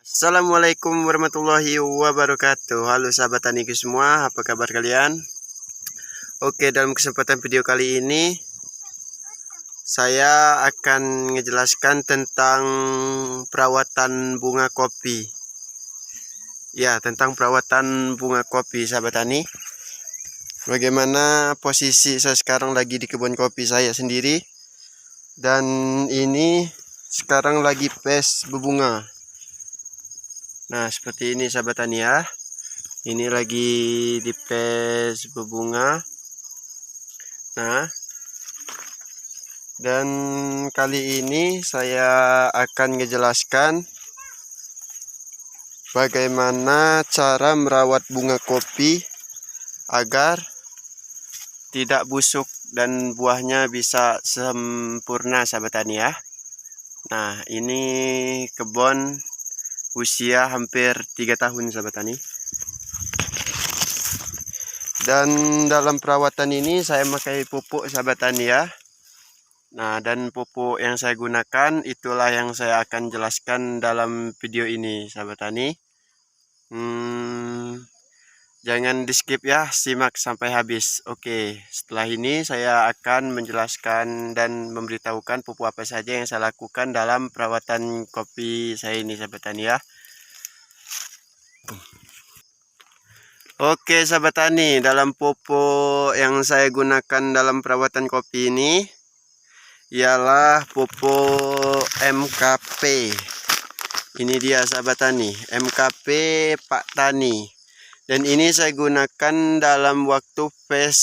Assalamualaikum warahmatullahi wabarakatuh. Halo sahabat taniku semua, apa kabar kalian? Oke, dalam kesempatan video kali ini saya akan menjelaskan tentang perawatan bunga kopi. Ya, tentang perawatan bunga kopi sahabat tani. Bagaimana posisi saya sekarang lagi di kebun kopi saya sendiri. Dan ini sekarang lagi pes berbunga. Nah, seperti ini sahabat tani ya. Ini lagi di pes berbunga. Nah, dan kali ini saya akan menjelaskan bagaimana cara merawat bunga kopi agar tidak busuk dan buahnya bisa sempurna sahabat tani ya. Nah, ini kebun usia hampir 3 tahun sahabat tani. Dan dalam perawatan ini saya memakai pupuk sahabat tani ya. Nah, dan pupuk yang saya gunakan itulah yang saya akan jelaskan dalam video ini sahabat tani. Jangan di skip ya, simak sampai habis. Oke, setelah ini saya akan menjelaskan dan memberitahukan pupuk apa saja yang saya lakukan dalam perawatan kopi saya ini sahabat tani ya. Oke sahabat tani, dalam pupuk yang saya gunakan dalam perawatan kopi ini ialah pupuk MKP. Ini dia sahabat tani, MKP Pak Tani. Dan ini saya gunakan dalam waktu pes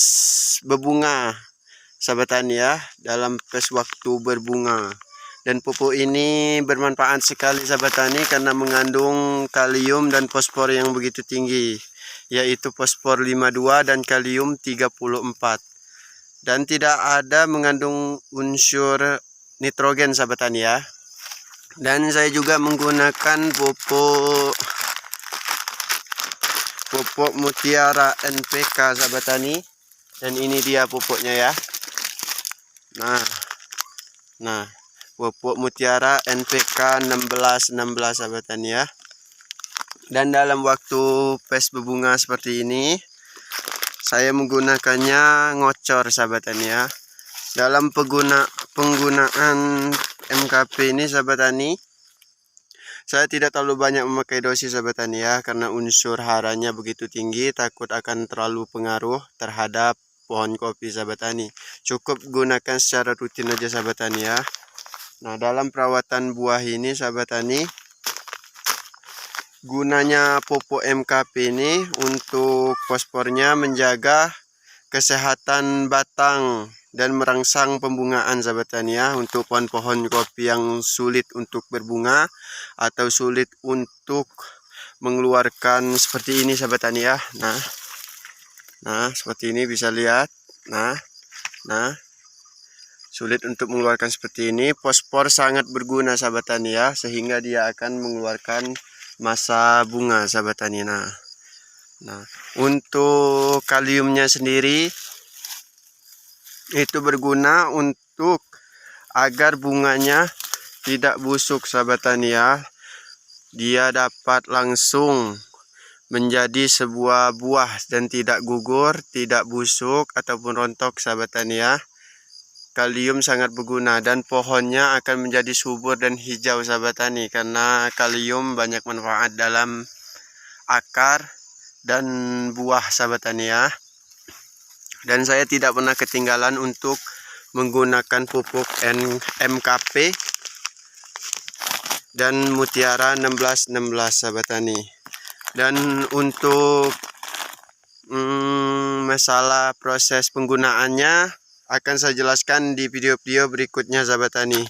berbunga sahabat tani ya, dalam pes waktu berbunga. Dan pupuk ini bermanfaat sekali sahabat tani karena mengandung kalium dan fosfor yang begitu tinggi, yaitu fosfor 52 dan kalium 34. Dan tidak ada mengandung unsur nitrogen sahabat tani ya. Dan saya juga menggunakan pupuk Mutiara NPK sahabat tani. Dan ini dia pupuknya ya. Nah, pupuk Mutiara NPK 1616 sahabat tani ya. Dan dalam waktu pes berbunga seperti ini saya menggunakannya ngocor sahabat tani ya. Dalam penggunaan MKP ini sahabat tani, saya tidak terlalu banyak memakai dosis sahabat tani ya, karena unsur haranya begitu tinggi, takut akan terlalu pengaruh terhadap pohon kopi sahabat tani. Cukup gunakan secara rutin aja sahabat tani ya. Nah, dalam perawatan buah ini sahabat tani, gunanya pupuk MKP ini untuk fosfornya menjaga kesehatan batang dan merangsang pembungaan sahabat tani ya, untuk pohon-pohon kopi yang sulit untuk berbunga atau sulit untuk mengeluarkan seperti ini sahabat tani ya. Nah, seperti ini bisa lihat. Nah, sulit untuk mengeluarkan seperti ini. Fosfor sangat berguna sahabat tani ya, sehingga dia akan mengeluarkan masa bunga sahabat tani. Nah, untuk kaliumnya sendiri itu berguna untuk agar bunganya tidak busuk sahabat tani ya. Dia dapat langsung menjadi sebuah buah dan tidak gugur, tidak busuk ataupun rontok sahabat tani ya. Kalium sangat berguna dan pohonnya akan menjadi subur dan hijau sahabat tani, karena kalium banyak manfaat dalam akar dan buah sahabat tani ya. Dan saya tidak pernah ketinggalan untuk menggunakan pupuk MKP dan Mutiara 1616 sahabat tani. Dan untuk masalah proses penggunaannya akan saya jelaskan di video-video berikutnya sahabat tani.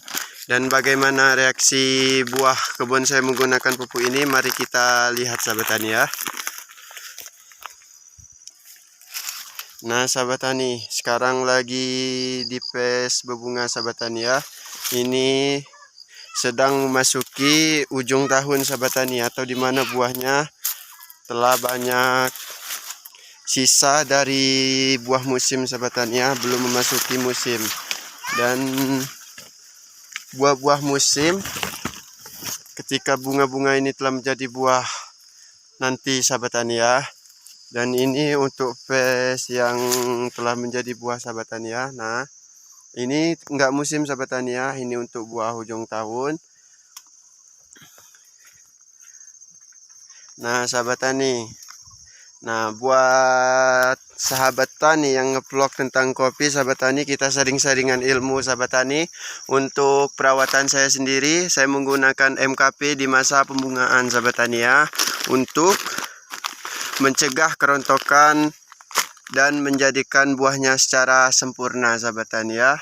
Dan bagaimana reaksi buah kebun saya menggunakan pupuk ini, mari kita lihat sahabat tani ya. Nah sahabat tani, sekarang lagi di pes berbunga sahabat tani ya. Ini sedang memasuki ujung tahun sahabat tani, atau dimana buahnya telah banyak sisa dari buah musim sahabat tani ya, belum memasuki musim. Dan buah-buah musim ketika bunga-bunga ini telah menjadi buah nanti sahabat tani ya. Dan ini untuk pes yang telah menjadi buah sahabat tani ya. Nah, ini enggak musim sahabat tani ya, ini untuk buah ujung tahun. Nah sahabat tani, nah buat sahabat tani yang ngevlog tentang kopi sahabat tani, kita sharing-sharingan ilmu sahabat tani. Untuk perawatan saya sendiri, saya menggunakan MKP di masa pembungaan sahabat tani ya, untuk mencegah kerontokan dan menjadikan buahnya secara sempurna sahabat tani ya.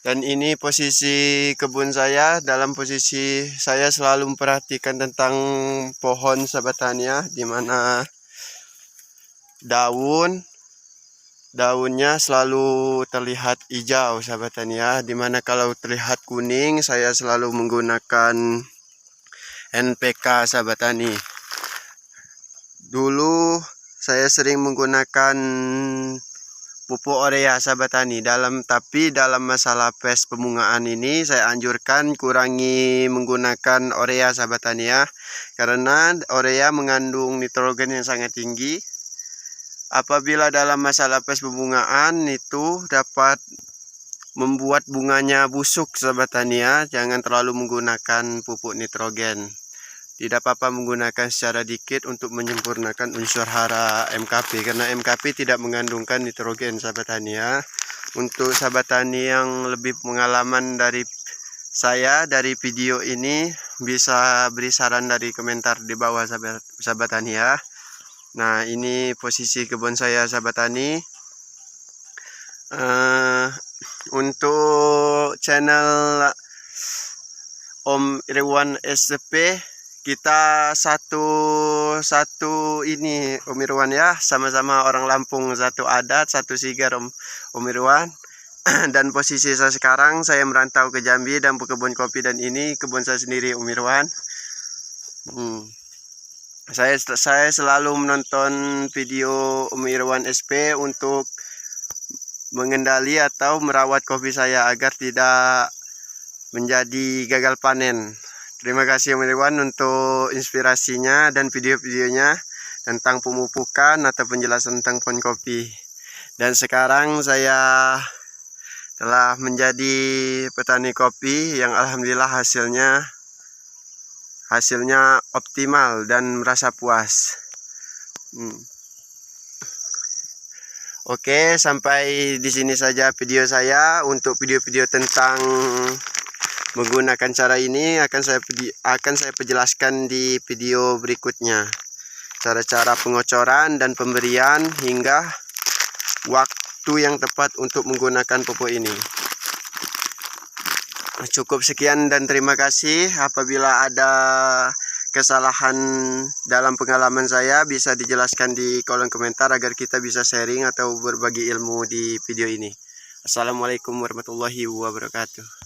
Dan ini posisi kebun saya, dalam posisi saya selalu memperhatikan tentang pohon sahabat tani ya, dimana daunnya selalu terlihat hijau sahabat tani ya, dimana kalau terlihat kuning saya selalu menggunakan NPK sahabat tani. Dulu saya sering menggunakan pupuk urea sahabat tani, tapi dalam masalah pes pembungaan ini saya anjurkan kurangi menggunakan urea sahabat tani ya, karena urea mengandung nitrogen yang sangat tinggi. Apabila dalam masalah pes pembungaan itu dapat membuat bunganya busuk sahabat tani ya, jangan terlalu menggunakan pupuk nitrogen. Tidak apa-apa menggunakan secara dikit untuk menyempurnakan unsur hara MKP, karena MKP tidak mengandungkan nitrogen sahabat tani ya. Untuk sahabat tani yang lebih pengalaman dari saya dari video ini, bisa beri saran dari komentar di bawah sahabat tani ya. Nah ini posisi kebun saya sahabat tani. Untuk channel Om Irwan SP, kita satu ini Om Irwan ya, sama-sama orang Lampung, satu adat, satu sigar Om Irwan. Dan posisi saya sekarang, saya merantau ke Jambi dan berkebun kopi, dan ini kebun saya sendiri Om Irwan. Saya selalu menonton video Om Irwan SP untuk mengendali atau merawat kopi saya agar tidak menjadi gagal panen. Terima kasih Om Irwan untuk inspirasinya dan video-videonya tentang pemupukan atau penjelasan tentang pohon kopi. Dan sekarang saya telah menjadi petani kopi yang alhamdulillah hasilnya optimal dan merasa puas. Oke, sampai di sini saja video saya. Untuk video-video tentang menggunakan cara ini akan saya perjelaskan di video berikutnya, cara-cara pengocoran dan pemberian hingga waktu yang tepat untuk menggunakan pupuk ini. Cukup sekian dan terima kasih. Apabila ada kesalahan dalam pengalaman saya, bisa dijelaskan di kolom komentar agar kita bisa sharing atau berbagi ilmu di video ini. Assalamualaikum warahmatullahi wabarakatuh.